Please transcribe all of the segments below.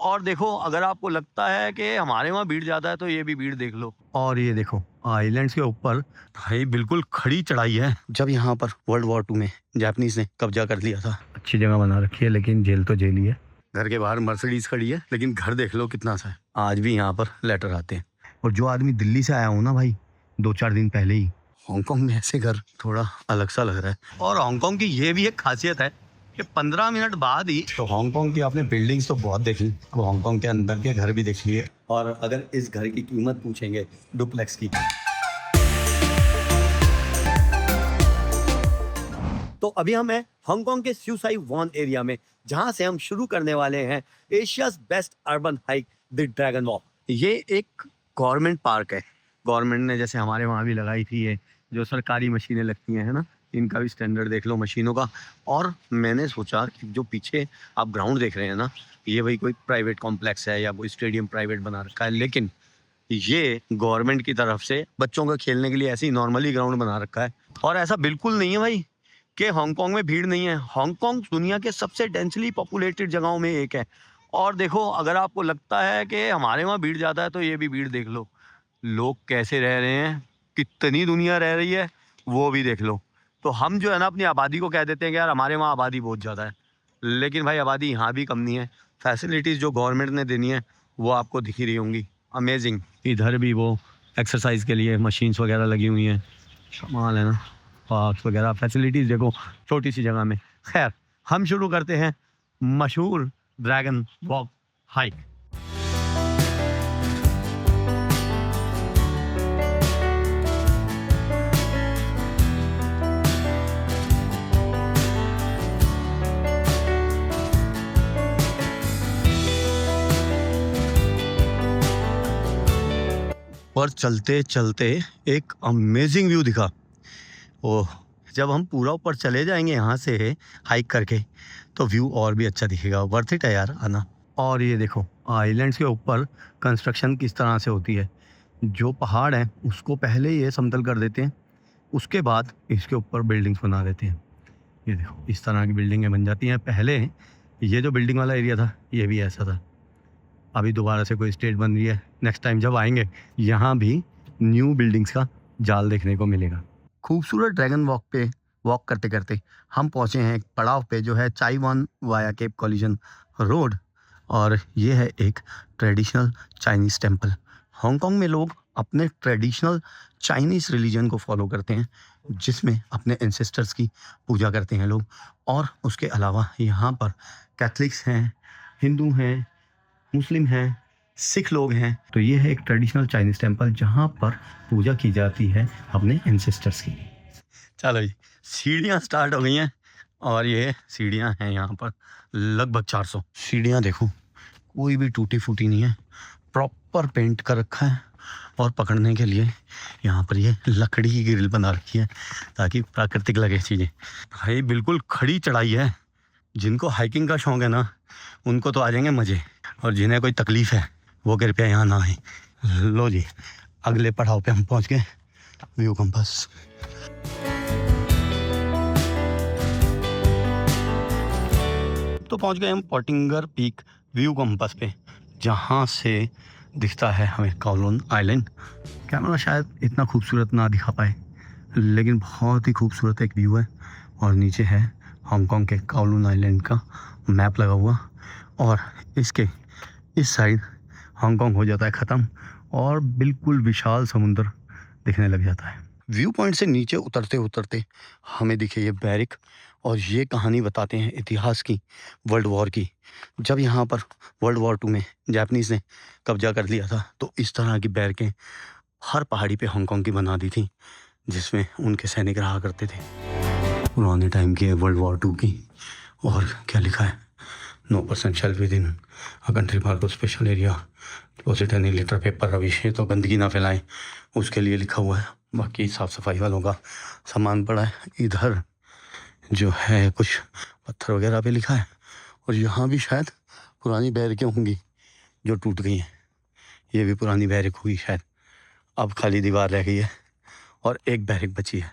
और देखो, अगर आपको लगता है कि हमारे वहाँ भीड़ ज़्यादा है तो ये भी भीड़ देख लो। और ये देखो, आइलैंड्स के ऊपर भाई बिल्कुल खड़ी चढ़ाई है। जब यहाँ पर वर्ल्ड वॉर 2 में जापानीज ने कब्जा कर लिया था। अच्छी जगह बना रखी है, लेकिन जेल तो जेल ही है। घर के बाहर मर्सिडीज खड़ी है, लेकिन घर देख लो कितना सा है। आज भी यहाँ पर लेटर आते हैं। और जो आदमी दिल्ली से आया हूँ ना भाई, 2-4 दिन पहले ही, हांगकांग में ऐसे घर थोड़ा अलग सा लग रहा है। और हांगकांग की ये भी एक खासियत है कि 15 मिनट बाद ही तो हांगकांग की आपने बिल्डिंग्स तो बहुत देख ली, अब हांगकांग के अंदर के घर भी देख लिए। और अगर इस घर की कीमत पूछेंगे डुप्लेक्स की, तो अभी हम हैं हांगकांग के स्यूसाई वॉन एरिया में, जहां से हम शुरू करने वाले हैं Asia's best urban hike the dragon walk. ये एक गवर्नमेंट पार्क है। गवर्नमेंट ने जैसे हमारे वहाँ भी लगाई थी, ये जो सरकारी मशीनें लगती हैं, है ना, इनका भी स्टैंडर्ड देख लो मशीनों का। और मैंने सोचा कि जो पीछे आप ग्राउंड देख रहे हैं ना, ये भाई कोई प्राइवेट कॉम्प्लेक्स है या कोई स्टेडियम प्राइवेट बना रखा है, लेकिन ये गवर्नमेंट की तरफ से बच्चों का खेलने के लिए ऐसे ही नॉर्मली ग्राउंड बना रखा है। और ऐसा बिल्कुल नहीं है भाई कि हांगकांग में भीड़ नहीं है। हांगकांग दुनिया के सबसे डेंसली पॉपुलेटेड जगहों में एक है। और देखो, अगर आपको लगता है कि हमारे वहाँ भीड़ ज़्यादा है तो ये भी भीड़ देख लो। लोग कैसे रह रहे हैं, कितनी दुनिया रह रही है, वो भी देख लो। तो हम जो है ना, अपनी आबादी को कह देते हैं कि यार हमारे वहाँ आबादी बहुत ज़्यादा है, लेकिन भाई आबादी यहाँ भी कम नहीं है। फैसिलिटीज़ जो गवर्नमेंट ने देनी है वो आपको दिख ही रही होंगी। अमेजिंग। इधर भी वो एक्सरसाइज के लिए मशीन्स वगैरह लगी हुई हैं, कमाल है ना। पार्क्स वगैरह फैसिलिटीज़ देखो छोटी सी जगह में। खैर, हम शुरू करते हैं मशहूर ड्रैगन वॉक हाइक। पर चलते चलते एक अमेजिंग व्यू दिखा। ओह, जब हम पूरा ऊपर चले जाएंगे यहाँ से हाइक करके, तो व्यू और भी अच्छा दिखेगा। वर्थ इट है यार आना। और ये देखो, आइलैंड्स के ऊपर कंस्ट्रक्शन किस तरह से होती है। जो पहाड़ है उसको पहले ये समतल कर देते हैं, उसके बाद इसके ऊपर बिल्डिंग्स बना देते हैं। ये देखो, इस तरह की बिल्डिंगें बन जाती हैं। पहले ये जो बिल्डिंग वाला एरिया था, ये भी ऐसा था। अभी दोबारा से कोई स्टेट बन रही है। नेक्स्ट टाइम जब आएंगे, यहाँ भी न्यू बिल्डिंग्स का जाल देखने को मिलेगा। खूबसूरत ड्रैगन वॉक पे वॉक करते करते हम पहुँचे हैं एक पड़ाव पे, जो है Chai Wan via Cape Collinson Road. और ये है एक ट्रेडिशनल चाइनीज़ टेम्पल। हांगकांग में लोग अपने ट्रेडिशनल चाइनीज़ रिलीजन को फॉलो करते हैं, जिसमें अपने एंसेस्टर्स की पूजा करते हैं लोग। और उसके अलावा यहाँ पर कैथलिक्स हैं, हिंदू हैं, मुस्लिम हैं, सिख लोग हैं। तो ये है एक ट्रेडिशनल चाइनीज़ टेम्पल, जहाँ पर पूजा की जाती है अपने एंसेस्टर्स की। चलो जी, सीढ़ियाँ स्टार्ट हो गई हैं। और ये सीढ़ियाँ हैं यहाँ पर लगभग 400 सीढ़ियाँ। देखो, कोई भी टूटी फूटी नहीं है, प्रॉपर पेंट कर रखा है। और पकड़ने के लिए यहाँ पर ये लकड़ी की ग्रिल बना रखी है, ताकि प्राकृतिक लगे चीज़ें। भाई बिल्कुल खड़ी चढ़ाई है। जिनको हाइकिंग का शौक है ना, उनको तो आ जाएंगे मज़े। और जिन्हें कोई तकलीफ़ है, वो कृपया यहाँ ना आए। लो जी, अगले पड़ाव पे हम पहुँच गए, व्यू कंपास। तो पहुँच गए हम पॉटिंगर पीक व्यू कंपास पे, जहाँ से दिखता है हमें कॉलोन आइलैंड। कैमरा शायद इतना खूबसूरत ना दिखा पाए, लेकिन बहुत ही खूबसूरत एक व्यू है। और नीचे है हांगकांग के कॉलोन आइलैंड का मैप लगा हुआ। और इसके इस साइड हांगकांग हो जाता है ख़त्म, और बिल्कुल विशाल समुंदर दिखने लग जाता है। व्यू पॉइंट से नीचे उतरते उतरते हमें दिखे ये बैरिक। और ये कहानी बताते हैं इतिहास की, वर्ल्ड वॉर की। जब यहाँ पर वर्ल्ड वॉर 2 में जापानीज़ ने कब्जा कर लिया था, तो इस तरह की बैरिकें हर पहाड़ी पे हांगकांग की बना दी थी, जिसमें उनके सैनिक रहा करते थे। पुराने टाइम की है वर्ल्ड वॉर 2 की। और क्या लिखा है, 9% shall within a country marco special area, deposit any litter paper rubbish. ये तो गंदगी ना फैलाएं, उसके लिए लिखा हुआ है। बाकी साफ़ सफाई वालों का सामान पड़ा है। इधर जो है कुछ पत्थर वगैरह पे लिखा है। और यहाँ भी शायद पुरानी बैरिकें होंगी जो टूट गई हैं। ये भी पुरानी बैरिक हुई शायद, अब खाली दीवार रह गई है और एक बैरिक बची है।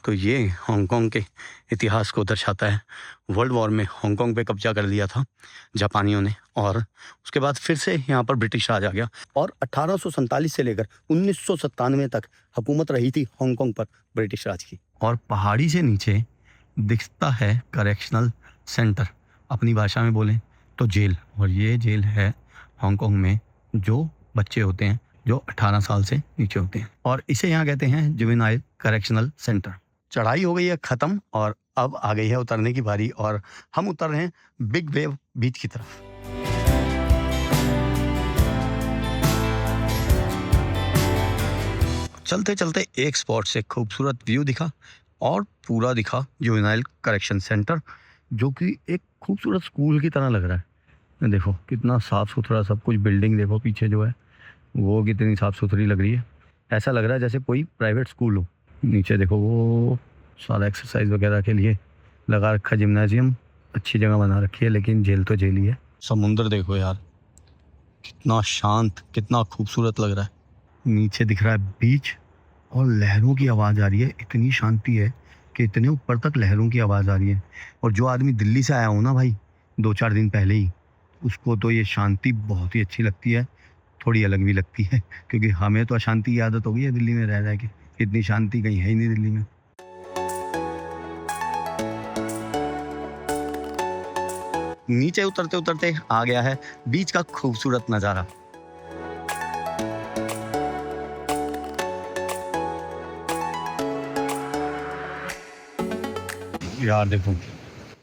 तो ये हांगकांग के इतिहास को दर्शाता है। वर्ल्ड वॉर में हांगकांग पे कब्जा कर लिया था जापानियों ने, और उसके बाद फिर से यहाँ पर ब्रिटिश राज आ गया, और 1847 से लेकर 1997 तक हुकूमत रही थी हांगकांग पर ब्रिटिश राज की। और पहाड़ी से नीचे दिखता है करेक्शनल सेंटर, अपनी भाषा में बोलें तो जेल। और ये जेल है हांगकांग में जो बच्चे होते हैं जो 18 साल से नीचे होते हैं, और इसे यहाँ कहते हैं जुवेनाइल करेक्शनल सेंटर। चढ़ाई हो गई है ख़त्म और अब आ गई है उतरने की बारी, और हम उतर रहे हैं बिग वेव बीच की तरफ। चलते चलते एक स्पॉट से खूबसूरत व्यू दिखा और पूरा दिखा जुवेनाइल करेक्शन सेंटर, जो कि एक खूबसूरत स्कूल की तरह लग रहा है। देखो कितना साफ़ सुथरा सब कुछ, बिल्डिंग देखो पीछे जो है वो कितनी साफ़ सुथरी लग रही है। ऐसा लग रहा है जैसे कोई प्राइवेट स्कूल हो। नीचे देखो वो सारा एक्सरसाइज वगैरह के लिए लगा रखा जिम्नाजियम, अच्छी जगह बना रखी है, लेकिन जेल तो जेल ही है। समुंदर देखो यार, कितना शांत, कितना खूबसूरत लग रहा है। नीचे दिख रहा है बीच और लहरों की आवाज़ आ रही है। इतनी शांति है कि इतने ऊपर तक लहरों की आवाज़ आ रही है। और जो आदमी दिल्ली से आया हो ना भाई 2-4 दिन पहले ही, उसको तो ये शांति बहुत ही अच्छी लगती है, थोड़ी अलग भी लगती है, क्योंकि हमें तो अशांति की आदत हो गई है दिल्ली में रह के। इतनी शांति कहीं है ही नहीं दिल्ली में। नीचे उतरते उतरते आ गया है बीच का खूबसूरत नज़ारा। यार देखो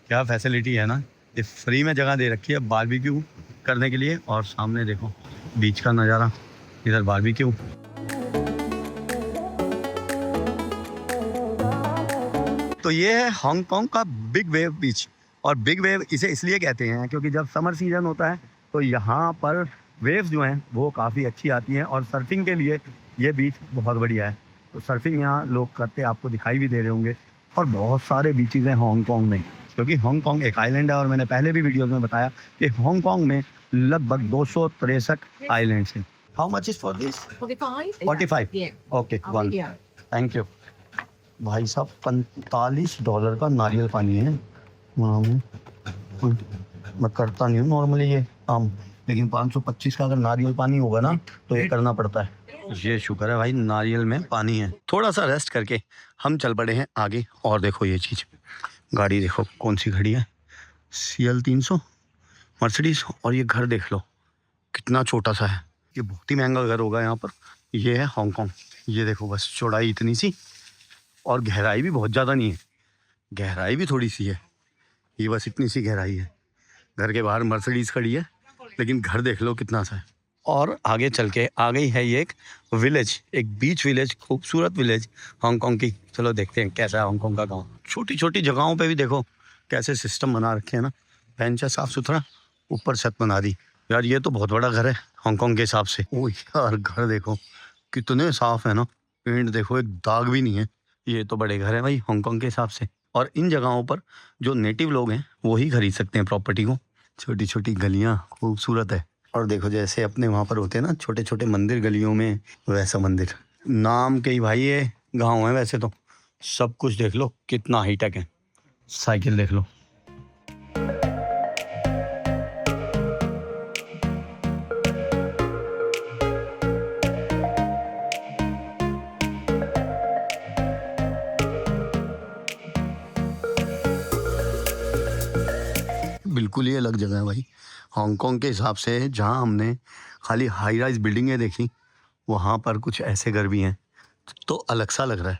क्या फैसिलिटी है ना, ये फ्री में जगह दे रखी है बारबेक्यू करने के लिए, और सामने देखो बीच का नज़ारा, इधर बारबेक्यू। तो ये है हांगकांग का बिग वेव बीच, और बिग वेव इसे इसलिए कहते हैं क्योंकि जब समर सीजन होता है तो यहाँ पर वेव्स जो हैं वो काफ़ी अच्छी आती हैं, और सर्फिंग के लिए ये बीच बहुत बढ़िया है। तो सर्फिंग यहाँ लोग करते आपको दिखाई भी दे रहे होंगे। और बहुत सारे बीचेज़ हैं हांगकांग में, क्योंकि हांगकांग एक आइलैंड है, और मैंने पहले भी वीडियोज़ में बताया कि हांगकांग में लगभग 263 आइलैंड्स हैं। How much is for this? 45। Okay, one, thank you. भाई साहब $45 का नारियल पानी है वहाँ में। मैं करता नहीं हूँ नॉर्मली ये काम, लेकिन 525 का अगर नारियल पानी होगा ना तो ये करना पड़ता है। ये शुक्र है भाई नारियल में पानी है। थोड़ा सा रेस्ट करके हम चल पड़े हैं आगे। और देखो ये चीज़, गाड़ी देखो कौन सी खड़ी है, CL 300 मर्सिडीज। और ये घर देख लो कितना छोटा सा है, ये बहुत ही महंगा घर होगा यहाँ पर। ये है हांगकांग। ये देखो बस चौड़ाई इतनी सी, और गहराई भी बहुत ज़्यादा नहीं है, गहराई भी थोड़ी सी है, ये बस इतनी सी गहराई है। घर के बाहर मर्सिडीज खड़ी है, लेकिन घर देख लो कितना सा है। और आगे चल के आ गई है ये एक विलेज, एक बीच विलेज, खूबसूरत विलेज हांगकांग की। चलो देखते हैं कैसा है हांगकांग का गांव। छोटी छोटी जगहों पे भी देखो कैसे सिस्टम बना रखे हैं ना, बेंच है साफ सुथरा, ऊपर छत बना दी। यार ये तो बहुत बड़ा घर है हांगकांग के हिसाब से। ओ यार घर देखो कितने साफ है ना, पेंट देखो एक दाग भी नहीं है। ये तो बड़े घर है भाई हांगकांग के हिसाब से। और इन जगहों पर जो नेटिव लोग हैं वो ही खरीद सकते हैं प्रॉपर्टी को। छोटी छोटी गलियां खूबसूरत है। और देखो जैसे अपने वहाँ पर होते हैं ना छोटे छोटे मंदिर गलियों में, वैसा मंदिर। नाम के ही भाई ये गांव है, वैसे तो सब कुछ देख लो कितना हाईटेक है। साइकिल देख लो। बिल्कुल ही अलग जगह है भाई हांगकांग के हिसाब से। जहाँ हमने खाली हाई राइज बिल्डिंगें देखी, वहाँ पर कुछ ऐसे घर भी हैं, तो अलग सा लग रहा है।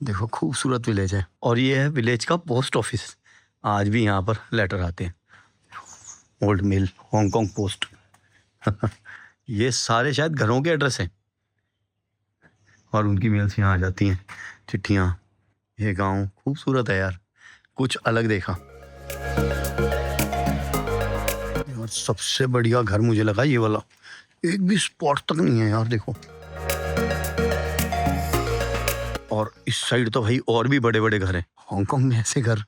देखो खूबसूरत विलेज है। और ये है विलेज का पोस्ट ऑफिस, आज भी यहाँ पर लेटर आते हैं। ओल्ड मेल हांगकांग पोस्ट ये सारे शायद घरों के एड्रेस हैं, और उनकी मेल्स यहाँ आ जाती हैं, चिट्ठियाँ। ये गांव खूबसूरत है यार, कुछ अलग देखा। और सबसे बढ़िया घर मुझे लगा ये वाला, एक भी स्पॉट तक नहीं है यार देखो। और इस साइड तो भाई और भी बड़े बड़े घर हैं। हांगकांग में ऐसे घर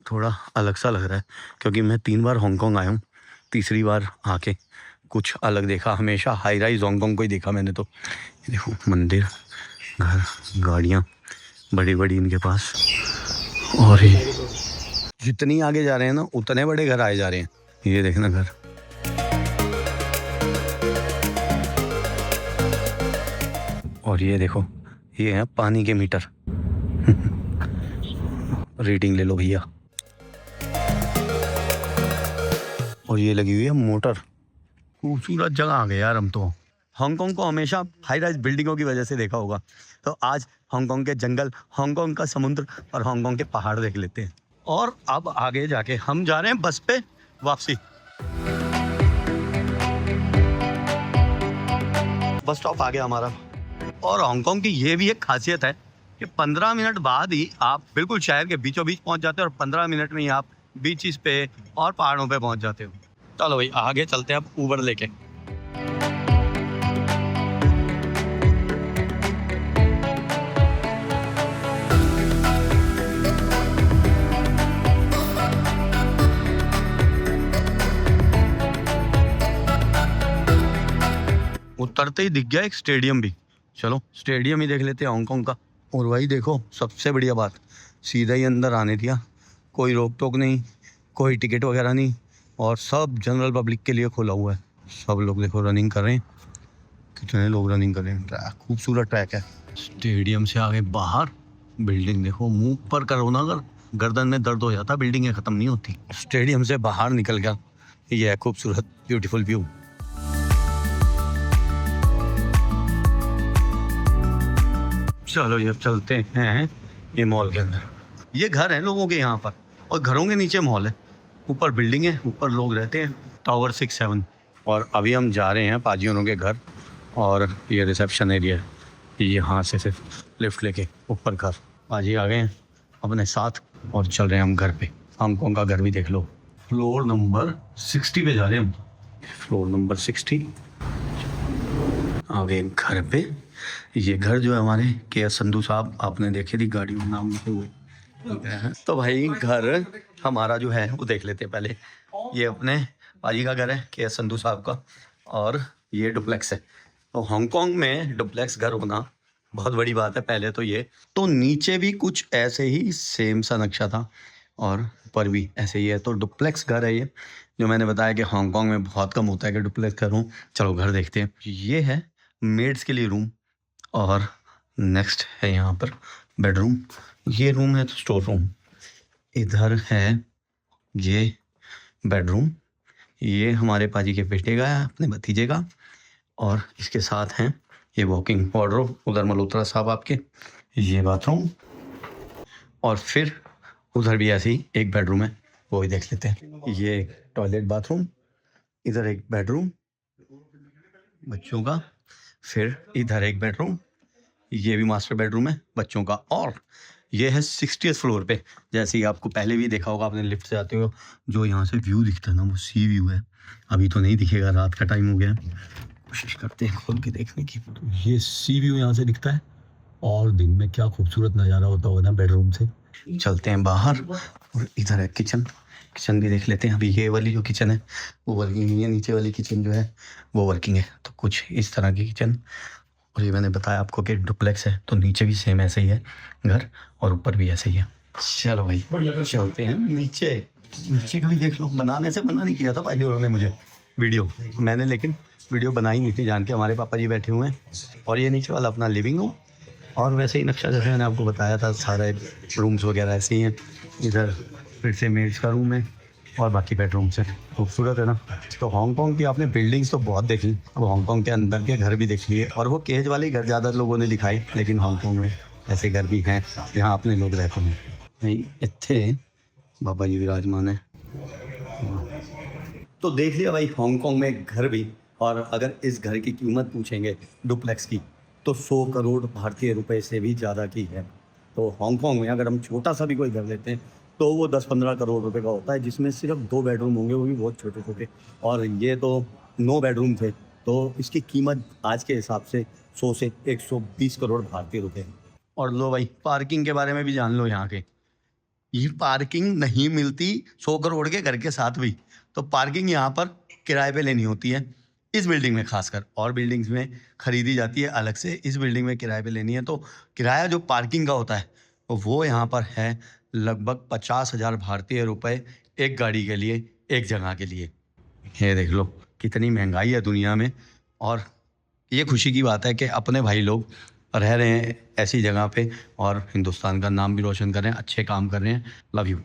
थोड़ा अलग सा लग रहा है, क्योंकि मैं 3 बार हांगकांग आया हूँ, तीसरी बार आके कुछ अलग देखा। हमेशा हाई राइज हांगकांग को ही देखा मैंने तो। ये देखो मंदिर, घर, गाड़ियाँ, बड़ी बड़ी इनके पास। और ये जितनी आगे जा रहे हैं ना उतने बड़े घर आए जा रहे हैं। ये देखना घर। और ये देखो, ये है पानी के मीटर। रीडिंग ले लो भैया। और ये लगी हुई है मोटर। खूबसूरत जगह आ गए यार हम तो। हांगकांग को हमेशा हाई राइज बिल्डिंगों की वजह से देखा होगा, तो आज हांगकांग के जंगल, हांगकांग का समुद्र और हांगकांग के पहाड़ देख लेते हैं। और अब आगे जाके हम जा रहे हैं बस पे वापसी। बस स्टॉप आ गया हमारा। और हांगकांग की ये भी एक खासियत है कि 15 मिनट बाद ही आप बिल्कुल शहर के बीचों बीच पहुंच जाते हो और 15 मिनट में ही आप बीचेस पे और पहाड़ों पे पहुंच जाते हो। चलो भाई आगे चलते हैं अब उबर लेके। उतरते ही दिख गया एक स्टेडियम भी। चलो स्टेडियम ही देख लेते हैं हांगकांग का। और वही देखो सबसे बढ़िया बात, सीधा ही अंदर आने दिया, कोई रोक टोक नहीं, कोई टिकट वगैरह नहीं, और सब जनरल पब्लिक के लिए खोला हुआ है। सब लोग देखो रनिंग कर रहे हैं, कितने लोग रनिंग कर रहे हैं। ट्रैक, खूबसूरत ट्रैक है। स्टेडियम से आगे बाहर बिल्डिंग देखो, मुंह पर करो ना अगर गर्दन में दर्द हो जाता, बिल्डिंगें खत्म नहीं होती। स्टेडियम से बाहर निकल गया, ये है खूबसूरत ब्यूटीफुल व्यू। चलो ये चलते हैं ये मॉल के अंदर। ये घर है लोगों के यहाँ पर, और घरों के नीचे मॉल है, ऊपर बिल्डिंग है, ऊपर लोग रहते हैं। टावर 6-7। और अभी हम जा रहे हैं पाजियों के घर, और ये रिसेप्शन एरिया है। यहाँ से सिर्फ लिफ्ट लेके ऊपर घर। पाजी आ गए हैं अपने साथ और चल रहे हैं हम घर पे। हांगकांग का घर भी देख लो। फ्लोर नंबर 60 पे जा रहे हैं हम। फ्लोर नंबर 60 आ गए घर पे। ये घर जो है हमारे के संधू साहब, आपने देखे थी गाड़ी में नाम लिखे हुए। तो भाई घर हमारा जो है वो देख लेते हैं पहले। ये अपने पाजी का घर है के संधू साहब का, और ये डुप्लेक्स है। तो हांगकांग में डुप्लेक्स घर होना बहुत बड़ी बात है। पहले तो ये तो नीचे भी कुछ ऐसे ही सेम सा नक्शा था, और ऊपर भी ऐसे ही है। तो डुप्लेक्स घर है ये, जो मैंने बताया कि हांगकांग में बहुत कम होता है कि डुप्लेक्स घर हो। चलो घर देखते हैं। ये है मेड्स के लिए रूम, और नेक्स्ट है यहाँ पर बेडरूम। ये रूम है तो स्टोर रूम। इधर है ये बेडरूम, ये हमारे पाजी के बेटे का है, अपने भतीजे का। और इसके साथ हैं ये वॉकिंग वार्डरोब, उधर मल्होत्रा साहब आपके। ये बाथरूम, और फिर उधर भी ऐसी एक बेडरूम है, वो भी देख लेते हैं। ये एक टॉयलेट बाथरूम, इधर एक बेडरूम बच्चों का, फिर इधर एक बेडरूम, ये भी मास्टर बेडरूम है बच्चों का। और ये है 60th फ्लोर पे। जैसे ही आपको पहले भी देखा होगा आपने लिफ्ट से आते हो, जो यहाँ से व्यू दिखता है ना वो सी व्यू है। अभी तो नहीं दिखेगा, रात का टाइम हो गया, कोशिश करते हैं खोल के देखने की। तो ये सी व्यू यहाँ से दिखता है, और दिन में क्या खूबसूरत नज़ारा होता होगा ना बेडरूम से। चलते हैं बाहर, और इधर है किचन। किचन भी देख लेते हैं। अभी ये वाली जो किचन है वो वर्किंग नहीं है, नीचे वाली किचन जो है वो वर्किंग है। तो कुछ इस तरह की किचन। और ये मैंने बताया आपको कि डुप्लेक्स है, तो नीचे भी सेम ऐसे ही है घर, और ऊपर भी ऐसे ही है। चलो भाई चलते हैं नीचे। नीचे का भी देख लो। बनाने से मना नहीं किया था भाई उन्होंने मुझे वीडियो, मैंने लेकिन वीडियो बनाई नहीं थी, जान के हमारे पापा जी बैठे हुए हैं। और ये नीचे वाला अपना लिविंग रूम, और वैसे ही नक्शा जैसे मैंने आपको बताया था, सारे रूम्स वगैरह ऐसे ही हैं। इधर फिर से मेड्स का रूम है, और बाकी बेडरूम्स हैं। खूबसूरत है ना। तो हांगकांग की आपने बिल्डिंग्स तो बहुत देखी, अब हांगकांग के अंदर के घर भी देख लिए। और वो केज वाले घर ज़्यादा लोगों ने दिखाई, लेकिन हांगकांग में ऐसे घर भी हैं जहाँ अपने लोग रहते हैं। नहीं इतने बाबा जी विराजमान है। तो देख लिया भाई हांगकांग में घर भी। और अगर इस घर की कीमत पूछेंगे डुप्लेक्स की, तो 100 करोड़ भारतीय रुपए से भी ज़्यादा की है। तो हांगकांग में अगर हम छोटा सा भी कोई घर लेते हैं तो वो 10-15 करोड़ रुपए का होता है, जिसमें सिर्फ 2 बेडरूम होंगे, वो भी बहुत छोटे छोटे। और ये तो 9 बेडरूम थे, तो इसकी कीमत आज के हिसाब से 100 से 120 करोड़ भारतीय रुपए। और लो भाई पार्किंग के बारे में भी जान लो। यहाँ के ये पार्किंग नहीं मिलती 100 करोड़ के घर के साथ भी। तो पार्किंग यहाँ पर किराए पे लेनी होती है। इस बिल्डिंग में खासकर, और बिल्डिंग्स में खरीदी जाती है अलग से, इस बिल्डिंग में किराए पे लेनी है तो किराया जो पार्किंग का होता है वो यहाँ पर है लगभग 50,000 भारतीय रुपए एक गाड़ी के लिए, एक जगह के लिए। ये देख लो कितनी महंगाई है दुनिया में, और ये खुशी की बात है कि अपने भाई लोग रह रहे हैं ऐसी जगह पे और हिंदुस्तान का नाम भी रोशन कर रहे हैं, अच्छे काम कर रहे हैं। Love you.